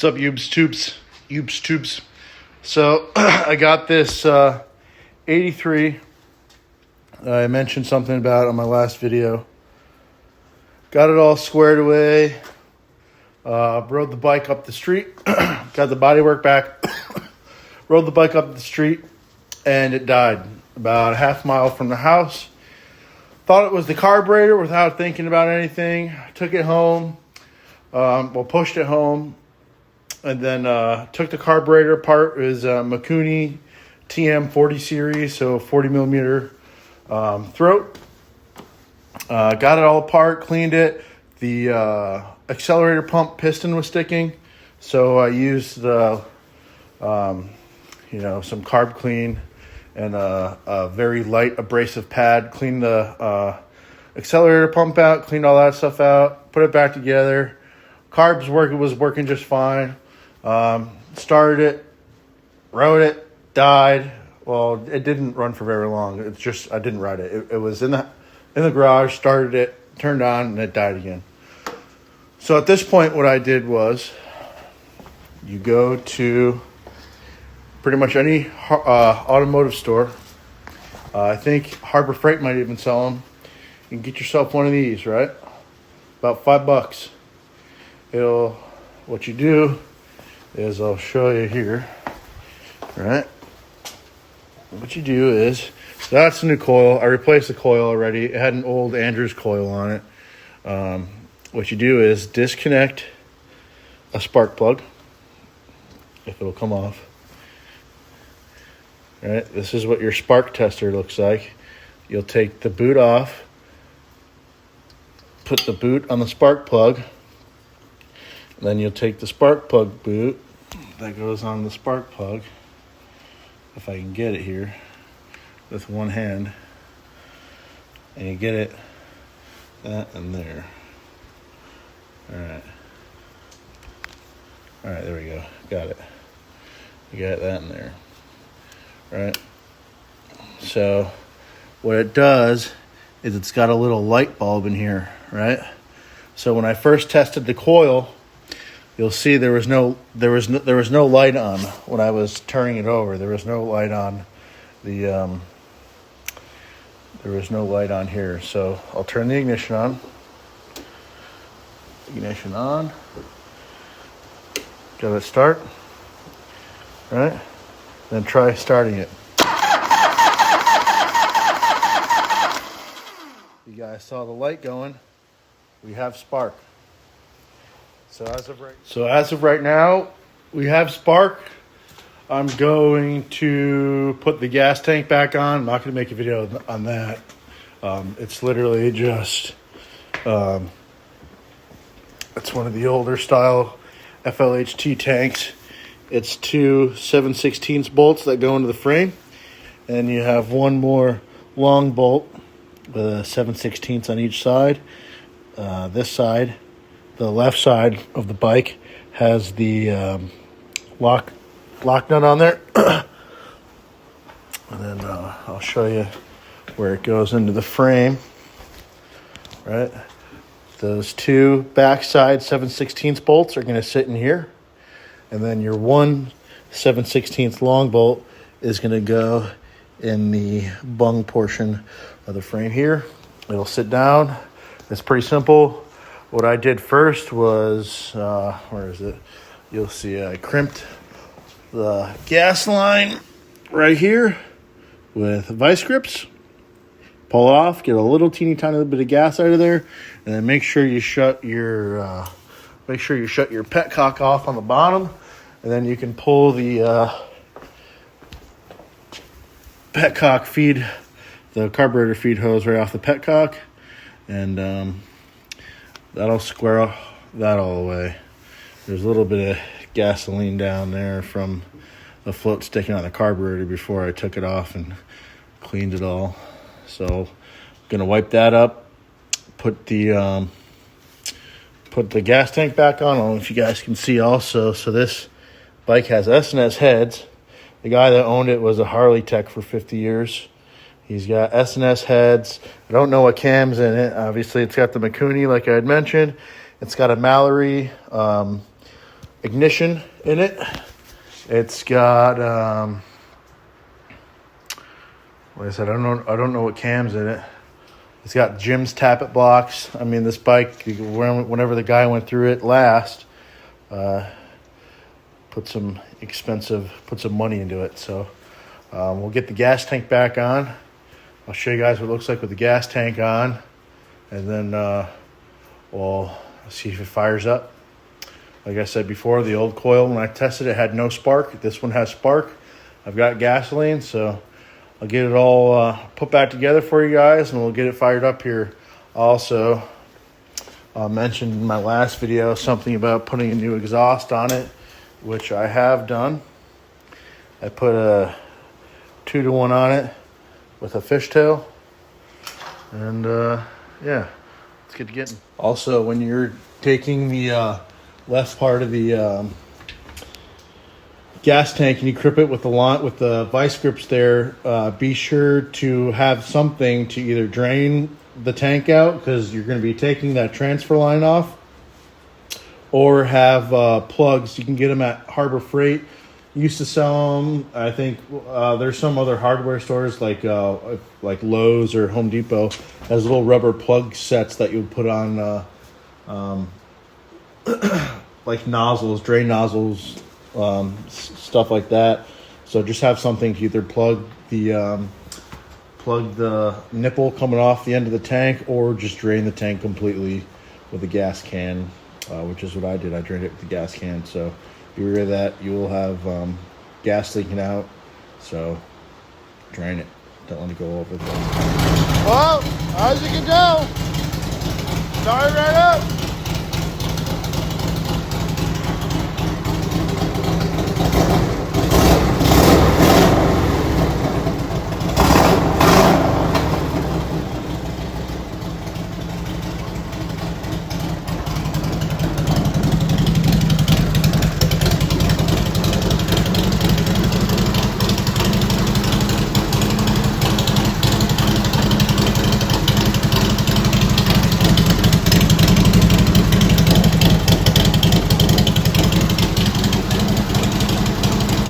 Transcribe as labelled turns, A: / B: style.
A: What's up, Yoobs tubes? So I got this 83 I mentioned something about on my last video. Got it all squared away. Rode the bike up the street. Got the bodywork back. Rode the bike up the street, and it died about a half mile from the house. Thought it was the carburetor without thinking about anything. Took it home. Pushed it home. And then took the carburetor apart. It was a Mikuni TM40 series, so 40 millimeter throat. Got it all apart, cleaned it. The accelerator pump piston was sticking, so I used some carb clean and a very light abrasive pad. Cleaned the accelerator pump out, cleaned all that stuff out, put it back together. Carbs was working just fine. Started it, rode it, died. Well, it didn't run for very long. It's just I didn't ride it. It was in the garage. Started it, turned on, and it died again. So at this point, what I did was, you go to pretty much any automotive store. I think Harbor Freight might even sell them. You can get yourself one of these, right? About $5. What you do is, I'll show you here, right? What you do is, so that's the new coil. I replaced the coil already. It had an old Andrews coil on it. What you do is disconnect a spark plug, if it'll come off. All right, this is what your spark tester looks like. You'll take the boot off, put the boot on the spark plug. Then you'll take the spark plug boot that goes on the spark plug, if I can get it here with one hand, and you get it that and there. All right, there we go. Got it. You got that in there. All right. So what it does is it's got a little light bulb in here, right? So when I first tested the coil, you'll see there was no light on when I was turning it over. There was no light on the there was no light on here. So I'll turn the ignition on. Ignition on. Got it start. All right. Then try starting it. You guys saw the light going. We have spark. So as of right now, we have spark. I'm going to put the gas tank back on. I'm not going to make a video on that. It's literally just, it's one of the older style FLHT tanks. It's two 7/16 bolts that go into the frame. And you have one more long bolt with a 7/16 on each side. This side, the left side of the bike, has the lock nut on there. And then I'll show you where it goes into the frame. Right? Those two backside 7/16 bolts are going to sit in here. And then your one 7/16 long bolt is going to go in the bung portion of the frame here. It'll sit down. It's pretty simple. What I did first was, where is it? You'll see I crimped the gas line right here with vice grips. Pull it off, get a little teeny tiny bit of gas out of there, and then make sure you shut your petcock off on the bottom, and then you can pull the petcock feed, the carburetor feed hose right off the petcock, and that'll square that all the way. There's a little bit of gasoline down there from the float sticking on the carburetor before I took it off and cleaned it all. So I'm gonna wipe that up, put the gas tank back on. I don't know if you guys can see also. So this bike has S&S heads. The guy that owned it was a Harley tech for 50 years. He's got S&S heads. I don't know what cam's in it. Obviously, it's got the Mikuni, like I had mentioned. It's got a Mallory ignition in it. It's got like I said, I don't know what cam's in it. It's got Jim's tappet blocks. I mean, this bike, whenever the guy went through it last, put some money into it. So we'll get the gas tank back on. I'll show you guys what it looks like with the gas tank on, and then we'll see if it fires up. Like I said before, the old coil, when I tested it, had no spark. This one has spark. I've got gasoline, so I'll get it all put back together for you guys, and we'll get it fired up here. Also, I mentioned in my last video something about putting a new exhaust on it, which I have done. I put a 2-to-1 on it with a fishtail, and yeah, let's get to getting. Also, when you're taking the left part of the gas tank and you grip it with the vice grips there, be sure to have something to either drain the tank out, because you're going to be taking that transfer line off, or have plugs. You can get them at Harbor Freight. Used to sell them. I think there's some other hardware stores like Lowe's or Home Depot has little rubber plug sets that you put on like nozzles, drain nozzles, stuff like that. So just have something to either plug the nipple coming off the end of the tank, or just drain the tank completely with a gas can, which is what I did. I drained it with the gas can. So beware of that. You will have gas leaking out. So drain it. Don't let it go over. Well, as you can tell, started right up.